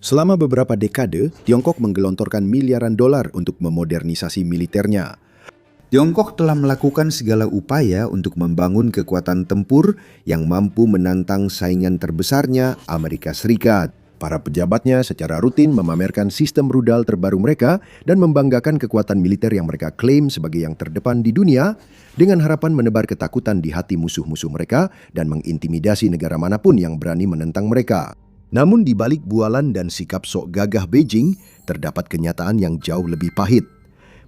Selama beberapa dekade, Tiongkok menggelontorkan miliaran dolar untuk memodernisasi militernya. Tiongkok telah melakukan segala upaya untuk membangun kekuatan tempur yang mampu menantang saingan terbesarnya, Amerika Serikat. Para pejabatnya secara rutin memamerkan sistem rudal terbaru mereka dan membanggakan kekuatan militer yang mereka klaim sebagai yang terdepan di dunia dengan harapan menebar ketakutan di hati musuh-musuh mereka dan mengintimidasi negara manapun yang berani menentang mereka. Namun di balik bualan dan sikap sok gagah Beijing, terdapat kenyataan yang jauh lebih pahit.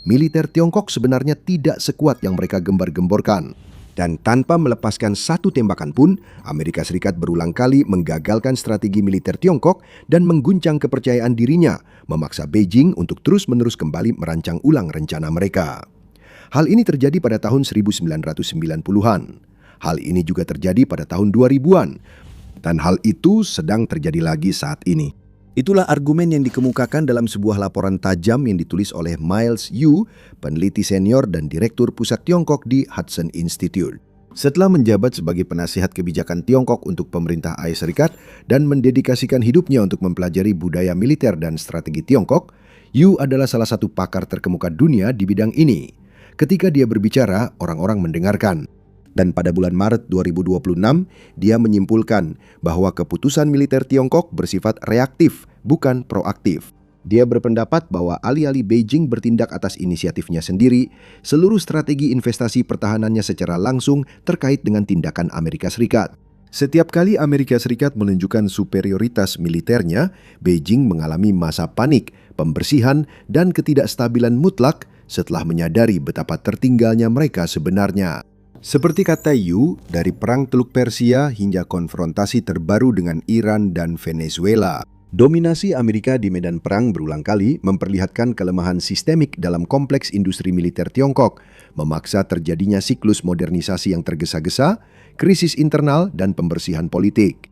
Militer Tiongkok sebenarnya tidak sekuat yang mereka gembar-gemborkan. Dan tanpa melepaskan satu tembakan pun, Amerika Serikat berulang kali menggagalkan strategi militer Tiongkok dan mengguncang kepercayaan dirinya, memaksa Beijing untuk terus-menerus kembali merancang ulang rencana mereka. Hal ini terjadi pada tahun 1990-an. Hal ini juga terjadi pada tahun 2000-an. Dan hal itu sedang terjadi lagi saat ini. Itulah argumen yang dikemukakan dalam sebuah laporan tajam yang ditulis oleh Miles Yu, peneliti senior dan direktur pusat Tiongkok di Hudson Institute. Setelah menjabat sebagai penasihat kebijakan Tiongkok untuk pemerintah AS Serikat dan mendedikasikan hidupnya untuk mempelajari budaya militer dan strategi Tiongkok, Yu adalah salah satu pakar terkemuka dunia di bidang ini. Ketika dia berbicara, orang-orang mendengarkan. Dan pada bulan Maret 2026, dia menyimpulkan bahwa keputusan militer Tiongkok bersifat reaktif, bukan proaktif. Dia berpendapat bahwa alih-alih Beijing bertindak atas inisiatifnya sendiri, seluruh strategi investasi pertahanannya secara langsung terkait dengan tindakan Amerika Serikat. Setiap kali Amerika Serikat menunjukkan superioritas militernya, Beijing mengalami masa panik, pembersihan, dan ketidakstabilan mutlak setelah menyadari betapa tertinggalnya mereka sebenarnya. Seperti kata Yu, dari Perang Teluk Persia hingga konfrontasi terbaru dengan Iran dan Venezuela, dominasi Amerika di medan perang berulang kali memperlihatkan kelemahan sistemik dalam kompleks industri militer Tiongkok, memaksa terjadinya siklus modernisasi yang tergesa-gesa, krisis internal, dan pembersihan politik.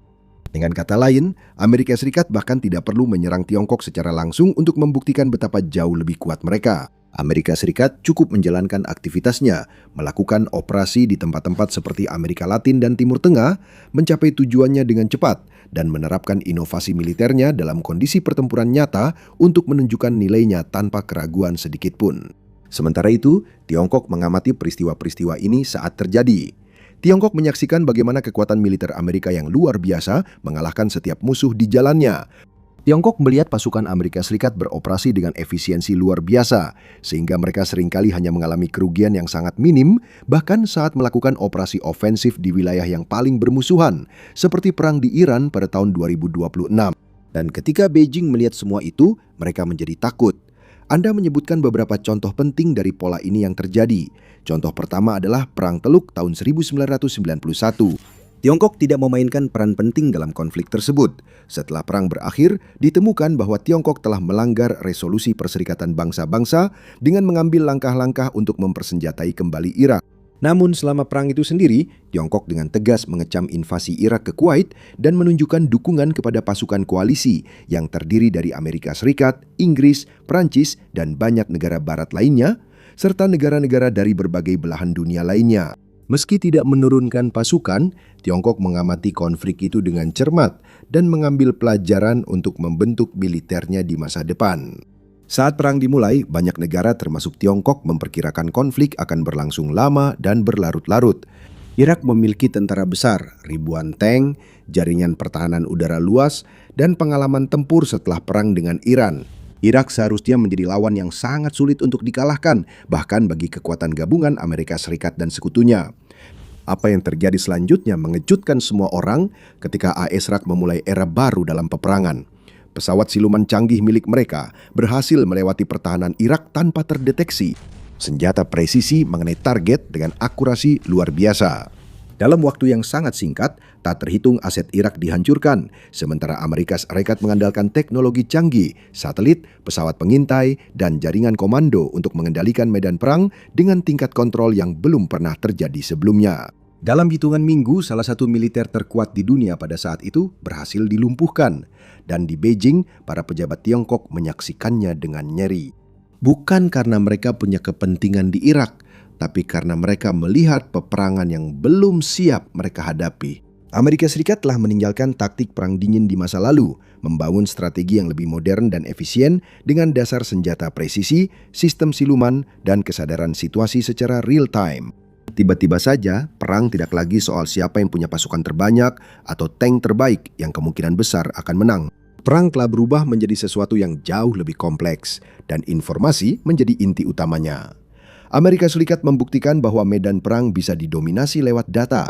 Dengan kata lain, Amerika Serikat bahkan tidak perlu menyerang Tiongkok secara langsung untuk membuktikan betapa jauh lebih kuat mereka. Amerika Serikat cukup menjalankan aktivitasnya, melakukan operasi di tempat-tempat seperti Amerika Latin dan Timur Tengah, mencapai tujuannya dengan cepat, dan menerapkan inovasi militernya dalam kondisi pertempuran nyata untuk menunjukkan nilainya tanpa keraguan sedikitpun. Sementara itu, Tiongkok mengamati peristiwa-peristiwa ini saat terjadi. Tiongkok menyaksikan bagaimana kekuatan militer Amerika yang luar biasa mengalahkan setiap musuh di jalannya. Tiongkok melihat pasukan Amerika Serikat beroperasi dengan efisiensi luar biasa, sehingga mereka seringkali hanya mengalami kerugian yang sangat minim, bahkan saat melakukan operasi ofensif di wilayah yang paling bermusuhan, seperti perang di Iran pada tahun 2026. Dan ketika Beijing melihat semua itu, mereka menjadi takut. Anda menyebutkan beberapa contoh penting dari pola ini yang terjadi. Contoh pertama adalah Perang Teluk tahun 1991. Tiongkok tidak memainkan peran penting dalam konflik tersebut. Setelah perang berakhir, ditemukan bahwa Tiongkok telah melanggar resolusi Perserikatan Bangsa-Bangsa dengan mengambil langkah-langkah untuk mempersenjatai kembali Irak. Namun selama perang itu sendiri, Tiongkok dengan tegas mengecam invasi Irak ke Kuwait dan menunjukkan dukungan kepada pasukan koalisi yang terdiri dari Amerika Serikat, Inggris, Prancis, dan banyak negara barat lainnya, serta negara-negara dari berbagai belahan dunia lainnya. Meski tidak menurunkan pasukan, Tiongkok mengamati konflik itu dengan cermat dan mengambil pelajaran untuk membentuk militernya di masa depan. Saat perang dimulai, banyak negara termasuk Tiongkok memperkirakan konflik akan berlangsung lama dan berlarut-larut. Irak memiliki tentara besar, ribuan tank, jaringan pertahanan udara luas, dan pengalaman tempur setelah perang dengan Iran. Irak seharusnya menjadi lawan yang sangat sulit untuk dikalahkan, bahkan bagi kekuatan gabungan Amerika Serikat dan sekutunya. Apa yang terjadi selanjutnya mengejutkan semua orang ketika AS Serikat memulai era baru dalam peperangan. Pesawat siluman canggih milik mereka berhasil melewati pertahanan Irak tanpa terdeteksi. Senjata presisi mengenai target dengan akurasi luar biasa. Dalam waktu yang sangat singkat, tak terhitung aset Irak dihancurkan, sementara Amerika Serikat mengandalkan teknologi canggih, satelit, pesawat pengintai, dan jaringan komando untuk mengendalikan medan perang dengan tingkat kontrol yang belum pernah terjadi sebelumnya. Dalam hitungan minggu, salah satu militer terkuat di dunia pada saat itu berhasil dilumpuhkan, dan di Beijing, para pejabat Tiongkok menyaksikannya dengan nyeri. Bukan karena mereka punya kepentingan di Irak, tapi karena mereka melihat peperangan yang belum siap mereka hadapi. Amerika Serikat telah meninggalkan taktik perang dingin di masa lalu, membangun strategi yang lebih modern dan efisien dengan dasar senjata presisi, sistem siluman, dan kesadaran situasi secara real time. Tiba-tiba saja, perang tidak lagi soal siapa yang punya pasukan terbanyak atau tank terbaik yang kemungkinan besar akan menang. Perang telah berubah menjadi sesuatu yang jauh lebih kompleks, dan informasi menjadi inti utamanya. Amerika Serikat membuktikan bahwa medan perang bisa didominasi lewat data.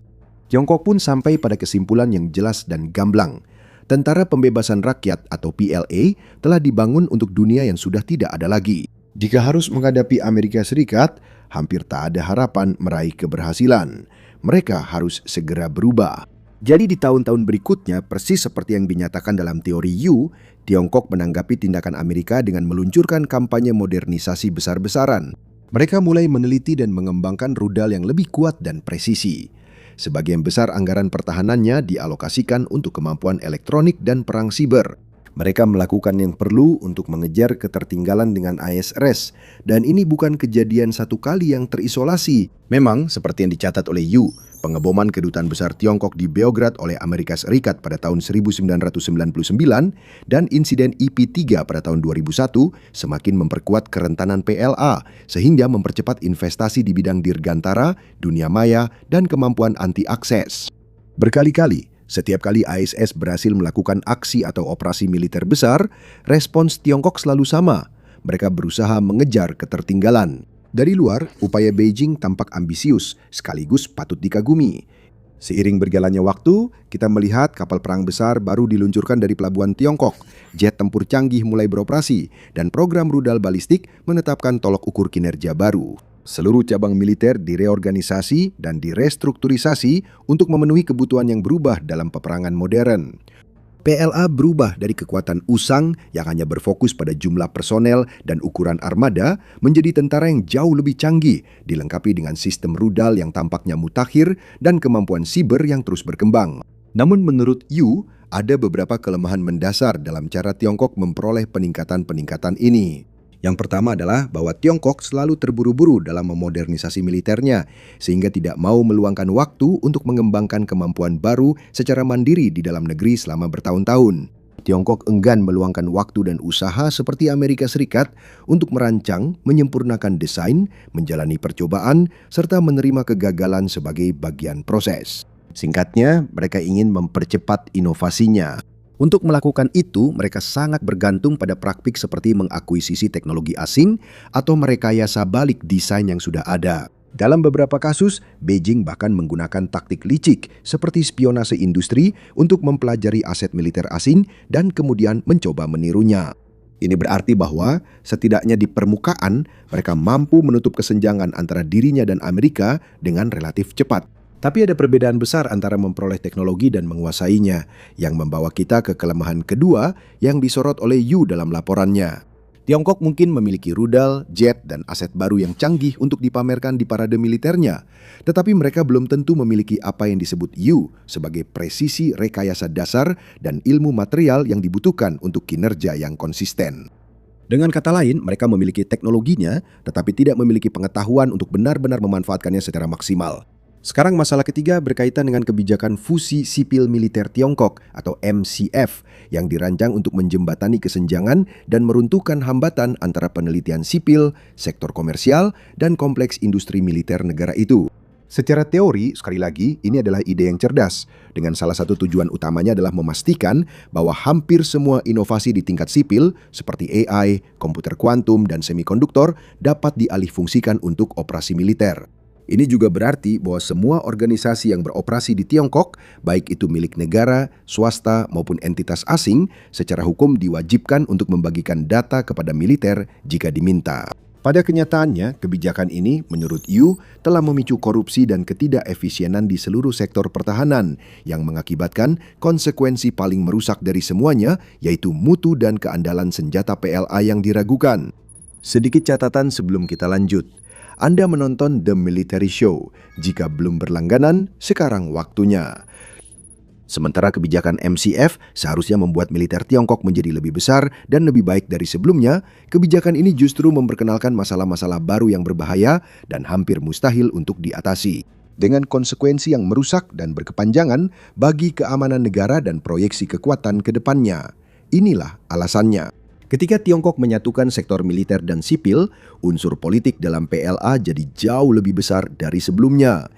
Tiongkok pun sampai pada kesimpulan yang jelas dan gamblang. Tentara Pembebasan Rakyat atau PLA telah dibangun untuk dunia yang sudah tidak ada lagi. Jika harus menghadapi Amerika Serikat, hampir tak ada harapan meraih keberhasilan. Mereka harus segera berubah. Jadi di tahun-tahun berikutnya, persis seperti yang dinyatakan dalam teori Yu, Tiongkok menanggapi tindakan Amerika dengan meluncurkan kampanye modernisasi besar-besaran. Mereka mulai meneliti dan mengembangkan rudal yang lebih kuat dan presisi. Sebagian besar anggaran pertahanannya dialokasikan untuk kemampuan elektronik dan perang siber. Mereka melakukan yang perlu untuk mengejar ketertinggalan dengan ISRS, dan ini bukan kejadian satu kali yang terisolasi. Memang, seperti yang dicatat oleh Yu, pengeboman kedutaan besar Tiongkok di Beograd oleh Amerika Serikat pada tahun 1999 dan insiden IP-3 pada tahun 2001 semakin memperkuat kerentanan PLA, sehingga mempercepat investasi di bidang dirgantara, dunia maya, dan kemampuan anti-akses. Berkali-kali, setiap kali ISS berhasil melakukan aksi atau operasi militer besar, respons Tiongkok selalu sama. Mereka berusaha mengejar ketertinggalan. Dari luar, upaya Beijing tampak ambisius, sekaligus patut dikagumi. Seiring berjalannya waktu, kita melihat kapal perang besar baru diluncurkan dari pelabuhan Tiongkok, jet tempur canggih mulai beroperasi, dan program rudal balistik menetapkan tolok ukur kinerja baru. Seluruh cabang militer direorganisasi dan direstrukturisasi untuk memenuhi kebutuhan yang berubah dalam peperangan modern. PLA berubah dari kekuatan usang yang hanya berfokus pada jumlah personel dan ukuran armada menjadi tentara yang jauh lebih canggih, dilengkapi dengan sistem rudal yang tampaknya mutakhir dan kemampuan siber yang terus berkembang. Namun menurut Yu, ada beberapa kelemahan mendasar dalam cara Tiongkok memperoleh peningkatan-peningkatan ini. Yang pertama adalah bahwa Tiongkok selalu terburu-buru dalam memodernisasi militernya, sehingga tidak mau meluangkan waktu untuk mengembangkan kemampuan baru secara mandiri di dalam negeri selama bertahun-tahun. Tiongkok enggan meluangkan waktu dan usaha seperti Amerika Serikat untuk merancang, menyempurnakan desain, menjalani percobaan, serta menerima kegagalan sebagai bagian proses. Singkatnya, mereka ingin mempercepat inovasinya. Untuk melakukan itu, mereka sangat bergantung pada praktik seperti mengakuisisi teknologi asing atau merekayasa balik desain yang sudah ada. Dalam beberapa kasus, Beijing bahkan menggunakan taktik licik seperti spionase industri untuk mempelajari aset militer asing dan kemudian mencoba menirunya. Ini berarti bahwa setidaknya di permukaan, mereka mampu menutup kesenjangan antara dirinya dan Amerika dengan relatif cepat. Tapi ada perbedaan besar antara memperoleh teknologi dan menguasainya, yang membawa kita ke kelemahan kedua yang disorot oleh Yu dalam laporannya. Tiongkok mungkin memiliki rudal, jet, dan aset baru yang canggih untuk dipamerkan di parade militernya, tetapi mereka belum tentu memiliki apa yang disebut Yu sebagai presisi rekayasa dasar dan ilmu material yang dibutuhkan untuk kinerja yang konsisten. Dengan kata lain, mereka memiliki teknologinya, tetapi tidak memiliki pengetahuan untuk benar-benar memanfaatkannya secara maksimal. Sekarang masalah ketiga berkaitan dengan kebijakan fusi sipil militer Tiongkok atau MCF yang dirancang untuk menjembatani kesenjangan dan meruntuhkan hambatan antara penelitian sipil, sektor komersial, dan kompleks industri militer negara itu. Secara teori, sekali lagi, ini adalah ide yang cerdas, dengan salah satu tujuan utamanya adalah memastikan bahwa hampir semua inovasi di tingkat sipil seperti AI, komputer kuantum, dan semikonduktor dapat dialihfungsikan untuk operasi militer. Ini juga berarti bahwa semua organisasi yang beroperasi di Tiongkok, baik itu milik negara, swasta, maupun entitas asing, secara hukum diwajibkan untuk membagikan data kepada militer jika diminta. Pada kenyataannya, kebijakan ini menurut Yu telah memicu korupsi dan ketidakefisienan di seluruh sektor pertahanan yang mengakibatkan konsekuensi paling merusak dari semuanya, yaitu mutu dan keandalan senjata PLA yang diragukan. Sedikit catatan sebelum kita lanjut. Anda menonton The Military Show. Jika belum berlangganan, sekarang waktunya. Sementara kebijakan MCF seharusnya membuat militer Tiongkok menjadi lebih besar dan lebih baik dari sebelumnya, kebijakan ini justru memperkenalkan masalah-masalah baru yang berbahaya dan hampir mustahil untuk diatasi. dengan konsekuensi yang merusak dan berkepanjangan bagi keamanan negara dan proyeksi kekuatan ke depannya. Inilah alasannya. Ketika Tiongkok menyatukan sektor militer dan sipil, unsur politik dalam PLA jadi jauh lebih besar dari sebelumnya.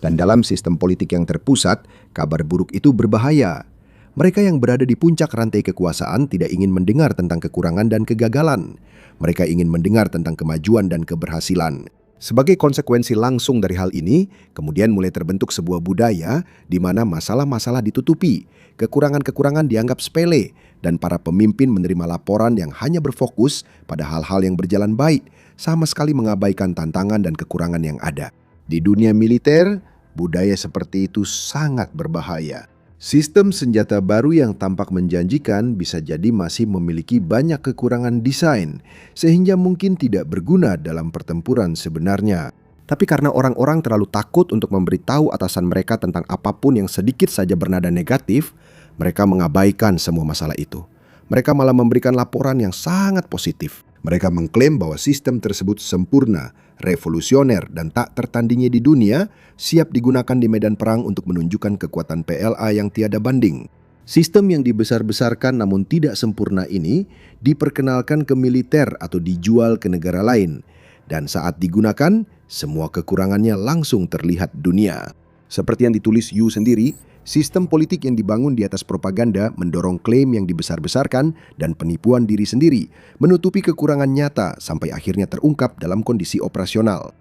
Dan dalam sistem politik yang terpusat, kabar buruk itu berbahaya. Mereka yang berada di puncak rantai kekuasaan tidak ingin mendengar tentang kekurangan dan kegagalan. Mereka ingin mendengar tentang kemajuan dan keberhasilan. Sebagai konsekuensi langsung dari hal ini, kemudian mulai terbentuk sebuah budaya di mana masalah-masalah ditutupi, kekurangan-kekurangan dianggap sepele, dan para pemimpin menerima laporan yang hanya berfokus pada hal-hal yang berjalan baik, sama sekali mengabaikan tantangan dan kekurangan yang ada. Di dunia militer, budaya seperti itu sangat berbahaya. Sistem senjata baru yang tampak menjanjikan bisa jadi masih memiliki banyak kekurangan desain, sehingga mungkin tidak berguna dalam pertempuran sebenarnya. Tapi karena orang-orang terlalu takut untuk memberitahu atasan mereka tentang apapun yang sedikit saja bernada negatif, mereka mengabaikan semua masalah itu. Mereka malah memberikan laporan yang sangat positif. Mereka mengklaim bahwa sistem tersebut sempurna, revolusioner, dan tak tertandingi di dunia, siap digunakan di medan perang untuk menunjukkan kekuatan PLA yang tiada banding. Sistem yang dibesar-besarkan namun tidak sempurna ini diperkenalkan ke militer atau dijual ke negara lain. Dan saat digunakan, semua kekurangannya langsung terlihat dunia. Seperti yang ditulis Yu sendiri, sistem politik yang dibangun di atas propaganda mendorong klaim yang dibesar-besarkan dan penipuan diri sendiri, menutupi kekurangan nyata sampai akhirnya terungkap dalam kondisi operasional.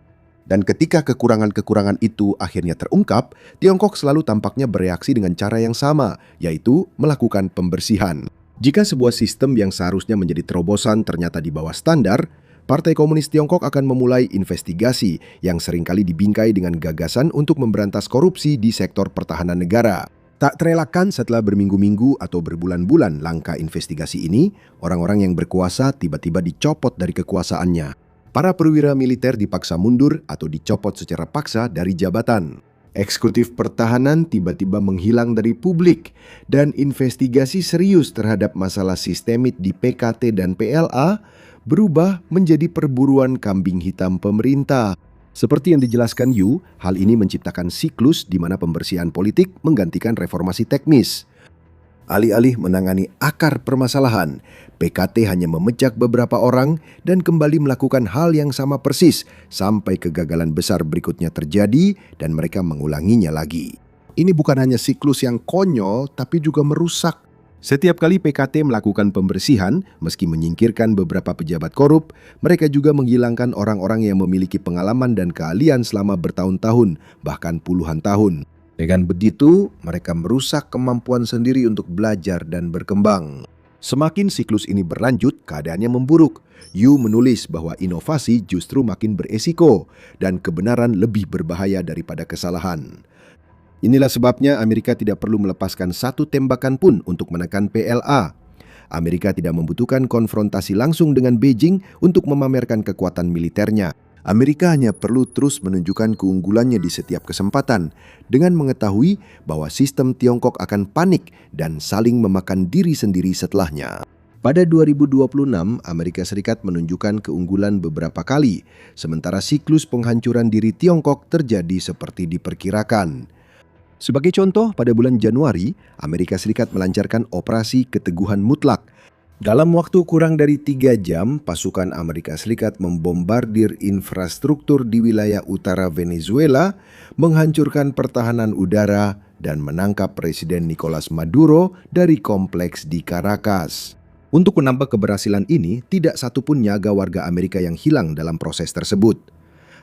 Dan ketika kekurangan-kekurangan itu akhirnya terungkap, Tiongkok selalu tampaknya bereaksi dengan cara yang sama, yaitu melakukan pembersihan. Jika sebuah sistem yang seharusnya menjadi terobosan ternyata di bawah standar, Partai Komunis Tiongkok akan memulai investigasi yang seringkali dibingkai dengan gagasan untuk memberantas korupsi di sektor pertahanan negara. Tak terelakkan setelah berminggu-minggu atau berbulan-bulan langkah investigasi ini, orang-orang yang berkuasa tiba-tiba dicopot dari kekuasaannya. Para perwira militer dipaksa mundur atau dicopot secara paksa dari jabatan. Eksekutif pertahanan tiba-tiba menghilang dari publik, dan investigasi serius terhadap masalah sistemik di PKT dan PLA berubah menjadi perburuan kambing hitam pemerintah. Seperti yang dijelaskan Yu, hal ini menciptakan siklus di mana pembersihan politik menggantikan reformasi teknis. Alih-alih menangani akar permasalahan, PKT hanya memecah beberapa orang dan kembali melakukan hal yang sama persis sampai kegagalan besar berikutnya terjadi dan mereka mengulanginya lagi. Ini bukan hanya siklus yang konyol, tapi juga merusak. Setiap kali PKT melakukan pembersihan, meski menyingkirkan beberapa pejabat korup, mereka juga menghilangkan orang-orang yang memiliki pengalaman dan keahlian selama bertahun-tahun, bahkan puluhan tahun. Dengan begitu, mereka merusak kemampuan sendiri untuk belajar dan berkembang. Semakin siklus ini berlanjut, keadaannya memburuk. Yu menulis bahwa inovasi justru makin beresiko dan kebenaran lebih berbahaya daripada kesalahan. Inilah sebabnya Amerika tidak perlu melepaskan satu tembakan pun untuk menekan PLA. Amerika tidak membutuhkan konfrontasi langsung dengan Beijing untuk memamerkan kekuatan militernya. Amerika hanya perlu terus menunjukkan keunggulannya di setiap kesempatan dengan mengetahui bahwa sistem Tiongkok akan panik dan saling memakan diri sendiri setelahnya. Pada 2026, Amerika Serikat menunjukkan keunggulan beberapa kali, sementara siklus penghancuran diri Tiongkok terjadi seperti diperkirakan. Sebagai contoh, pada bulan Januari, Amerika Serikat melancarkan operasi keteguhan mutlak. Dalam waktu kurang dari 3 jam, pasukan Amerika Serikat membombardir infrastruktur di wilayah utara Venezuela, menghancurkan pertahanan udara, dan menangkap Presiden Nicolas Maduro dari kompleks di Caracas. Untuk menambah keberhasilan ini, tidak satupun nyaga warga Amerika yang hilang dalam proses tersebut.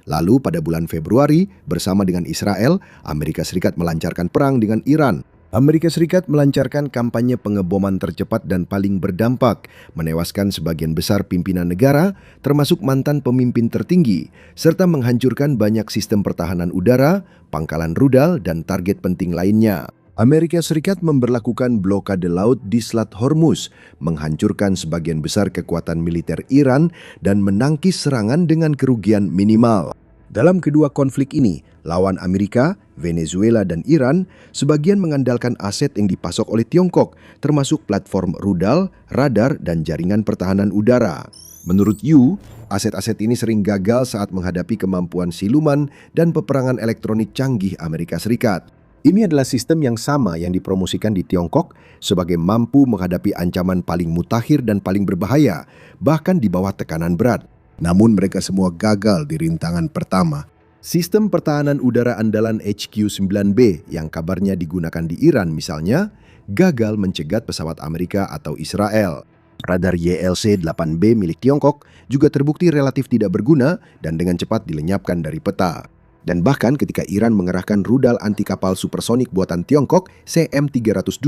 Lalu pada bulan Februari, bersama dengan Israel, Amerika Serikat melancarkan perang dengan Iran. Amerika Serikat melancarkan kampanye pengeboman tercepat dan paling berdampak, menewaskan sebagian besar pimpinan negara, termasuk mantan pemimpin tertinggi, serta menghancurkan banyak sistem pertahanan udara, pangkalan rudal, dan target penting lainnya. Amerika Serikat memberlakukan blokade laut di Selat Hormuz, menghancurkan sebagian besar kekuatan militer Iran, dan menangkis serangan dengan kerugian minimal. Dalam kedua konflik ini, lawan Amerika, Venezuela, dan Iran, sebagian mengandalkan aset yang dipasok oleh Tiongkok, termasuk platform rudal, radar, dan jaringan pertahanan udara. Menurut Yu, aset-aset ini sering gagal saat menghadapi kemampuan siluman dan peperangan elektronik canggih Amerika Serikat. Ini adalah sistem yang sama yang dipromosikan di Tiongkok sebagai mampu menghadapi ancaman paling mutakhir dan paling berbahaya, bahkan di bawah tekanan berat. Namun mereka semua gagal di rintangan pertama. Sistem pertahanan udara andalan HQ-9B yang kabarnya digunakan di Iran misalnya, gagal mencegat pesawat Amerika atau Israel. Radar YLC-8B milik Tiongkok juga terbukti relatif tidak berguna dan dengan cepat dilenyapkan dari peta. Dan bahkan ketika Iran mengerahkan rudal anti kapal supersonik buatan Tiongkok CM-302,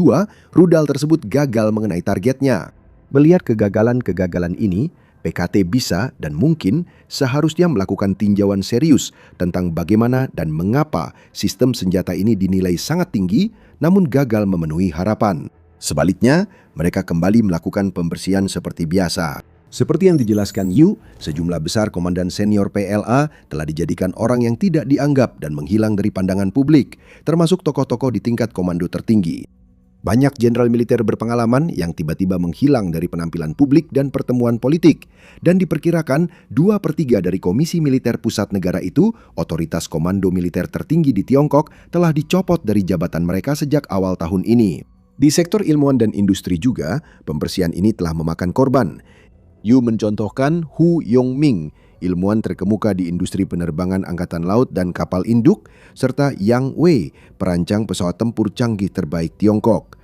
rudal tersebut gagal mengenai targetnya. Melihat kegagalan-kegagalan ini, PKT bisa dan mungkin seharusnya melakukan tinjauan serius tentang bagaimana dan mengapa sistem senjata ini dinilai sangat tinggi namun gagal memenuhi harapan. Sebaliknya, mereka kembali melakukan pembersihan seperti biasa. Seperti yang dijelaskan Yu, sejumlah besar komandan senior PLA telah dijadikan orang yang tidak dianggap dan menghilang dari pandangan publik, termasuk tokoh-tokoh di tingkat komando tertinggi. Banyak jenderal militer berpengalaman yang tiba-tiba menghilang dari penampilan publik dan pertemuan politik, dan diperkirakan 2/3 dari Komisi Militer Pusat Negara itu, otoritas komando militer tertinggi di Tiongkok, telah dicopot dari jabatan mereka sejak awal tahun ini. Di sektor ilmuwan dan industri juga, pembersihan ini telah memakan korban. Yu mencontohkan Hu Yongming, ilmuwan terkemuka di industri penerbangan angkatan laut dan kapal induk, serta Yang Wei, perancang pesawat tempur canggih terbaik Tiongkok.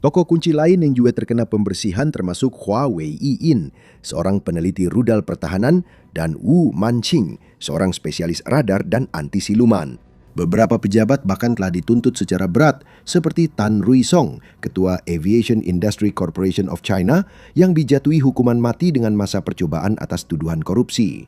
Tokoh kunci lain yang juga terkena pembersihan termasuk Hua Wei-yin, seorang peneliti rudal pertahanan, dan Wu Manqing, seorang spesialis radar dan anti siluman. Beberapa pejabat bahkan telah dituntut secara berat, seperti Tan Ruisong, Ketua Aviation Industry Corporation of China, yang dijatuhi hukuman mati dengan masa percobaan atas tuduhan korupsi.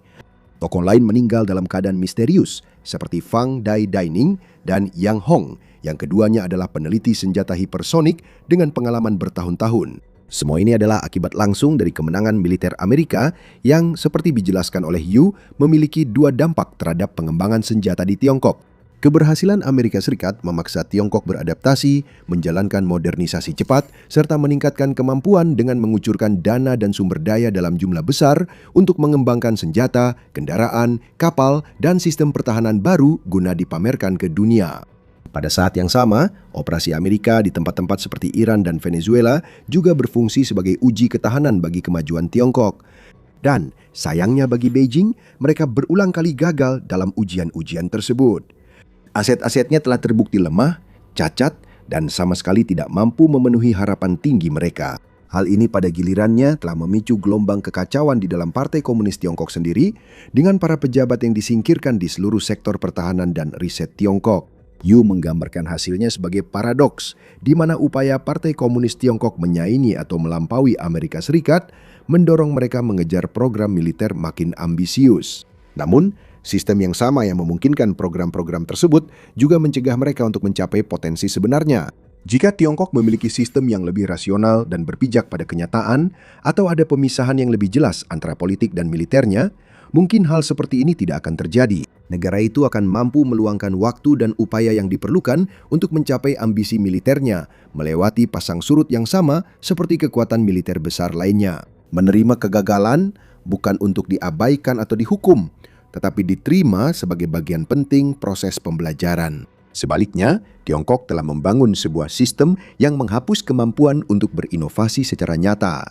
Tokoh lain meninggal dalam keadaan misterius, seperti Fang Dai-Daining dan Yang Hong, yang keduanya adalah peneliti senjata hipersonik dengan pengalaman bertahun-tahun. Semua ini adalah akibat langsung dari kemenangan militer Amerika yang, seperti dijelaskan oleh Yu, memiliki 2 dampak terhadap pengembangan senjata di Tiongkok. Keberhasilan Amerika Serikat memaksa Tiongkok beradaptasi, menjalankan modernisasi cepat, serta meningkatkan kemampuan dengan mengucurkan dana dan sumber daya dalam jumlah besar untuk mengembangkan senjata, kendaraan, kapal, dan sistem pertahanan baru guna dipamerkan ke dunia. Pada saat yang sama, operasi Amerika di tempat-tempat seperti Iran dan Venezuela juga berfungsi sebagai uji ketahanan bagi kemajuan Tiongkok. Dan sayangnya bagi Beijing, mereka berulang kali gagal dalam ujian-ujian tersebut. Aset-asetnya telah terbukti lemah, cacat, dan sama sekali tidak mampu memenuhi harapan tinggi mereka. Hal ini pada gilirannya telah memicu gelombang kekacauan di dalam Partai Komunis Tiongkok sendiri dengan para pejabat yang disingkirkan di seluruh sektor pertahanan dan riset Tiongkok. Yu menggambarkan hasilnya sebagai paradoks, di mana upaya Partai Komunis Tiongkok menyaingi atau melampaui Amerika Serikat mendorong mereka mengejar program militer makin ambisius. Namun, sistem yang sama yang memungkinkan program-program tersebut juga mencegah mereka untuk mencapai potensi sebenarnya. Jika Tiongkok memiliki sistem yang lebih rasional dan berpijak pada kenyataan, atau ada pemisahan yang lebih jelas antara politik dan militernya, mungkin hal seperti ini tidak akan terjadi. Negara itu akan mampu meluangkan waktu dan upaya yang diperlukan untuk mencapai ambisi militernya, melewati pasang surut yang sama seperti kekuatan militer besar lainnya. Menerima kegagalan bukan untuk diabaikan atau dihukum, tetapi diterima sebagai bagian penting proses pembelajaran. Sebaliknya, Tiongkok telah membangun sebuah sistem yang menghapus kemampuan untuk berinovasi secara nyata.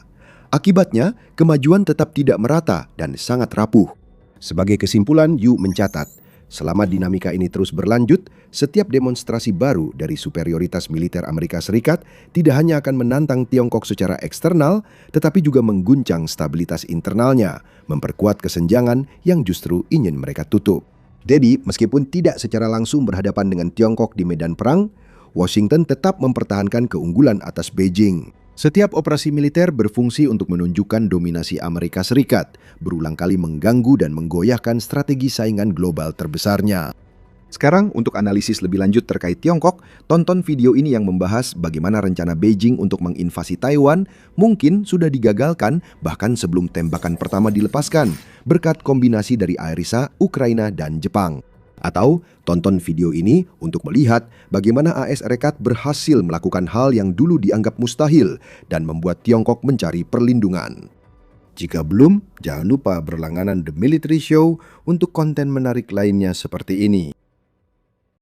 Akibatnya, kemajuan tetap tidak merata dan sangat rapuh. Sebagai kesimpulan, Yu mencatat, selama dinamika ini terus berlanjut, setiap demonstrasi baru dari superioritas militer Amerika Serikat tidak hanya akan menantang Tiongkok secara eksternal, tetapi juga mengguncang stabilitas internalnya, memperkuat kesenjangan yang justru ingin mereka tutup. Jadi, meskipun tidak secara langsung berhadapan dengan Tiongkok di medan perang, Washington tetap mempertahankan keunggulan atas Beijing. Setiap operasi militer berfungsi untuk menunjukkan dominasi Amerika Serikat, berulang kali mengganggu dan menggoyahkan strategi saingan global terbesarnya. Sekarang, untuk analisis lebih lanjut terkait Tiongkok, tonton video ini yang membahas bagaimana rencana Beijing untuk menginvasi Taiwan mungkin sudah digagalkan bahkan sebelum tembakan pertama dilepaskan, berkat kombinasi dari AERISA, Ukraina, dan Jepang. Atau tonton video ini untuk melihat bagaimana AS Serikat berhasil melakukan hal yang dulu dianggap mustahil dan membuat Tiongkok mencari perlindungan. Jika belum, jangan lupa berlangganan The Military Show untuk konten menarik lainnya seperti ini.